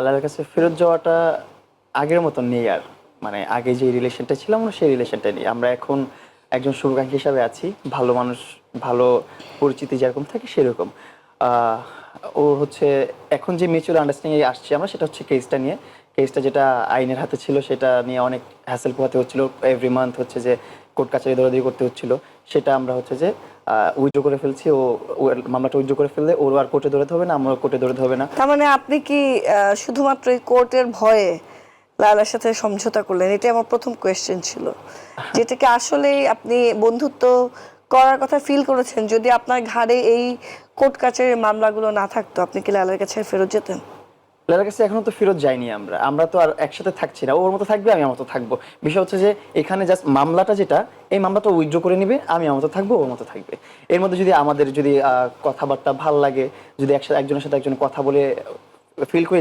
লাইলার কাছে ফেরত যাওয়াটা আগের মতন নেই আর। মানে আগে যে রিলেশনটা ছিলাম আমরা সেই রিলেশনটা নেই। আমরা এখন একজন শুভাকাঙ্ক্ষী হিসাবে আছি। ভালো মানুষ, ভালো পরিচিতি যেরকম থাকে সেরকম। আহ, ও হচ্ছে এখন যে মিউচুয়াল আন্ডারস্ট্যান্ডিং আসছে আমরা, সেটা হচ্ছে কেসটা নিয়ে। কেসটা যেটা আইনের হাতে ছিল সেটা নিয়ে অনেক হ্যাসেল পোহাতে হচ্ছিল। এভরি মান্থ হচ্ছে যে কোর্ট কাছারি দৌড়াদৌড়ি করতে হচ্ছিল। সেটা আমরা হচ্ছে যে উইথড্র করে ফেলছি। ও মামলাটা উইথড্র করে ফেললে ওর আর কোর্টে দৌড়াতে হবে না, আমার কোর্টে দৌড়াতে হবে না। তার মানে আপনি কি শুধুমাত্র এই কোর্টের ভয়ে লায়লার সাথে সমঝোতা করলেন? এটা আমার প্রথম কোয়েশ্চেন ছিল, যেটাকে আসলেই আপনি বন্ধুত্ব করার কথা ফিল করেছেন। যদি আপনার ঘাড়ে এই কোর্ট কাছারির মামলাগুলো না থাকতো, আপনি কি লায়লার কাছে ফেরত যেতেন? লালার কাছে এখনো তো ফেরত যাইনি আমরা। আমরা তো আর একসাথে থাকছি না। ওর মতো থাকবে, আমি আমার মতো থাকবো। বিষয় হচ্ছে যে এখানে জাস্ট মামলাটা যেটা, এই মামলাটা উইথড্র করে নিবে, আমি আমার মতো থাকবো, ওর মতো থাকবে। এর মধ্যে যদি আমাদের যদি কথাবার্তা ভাল লাগে, যদি একসাথে একজনের সাথে একজন কথা বলে ফিল করে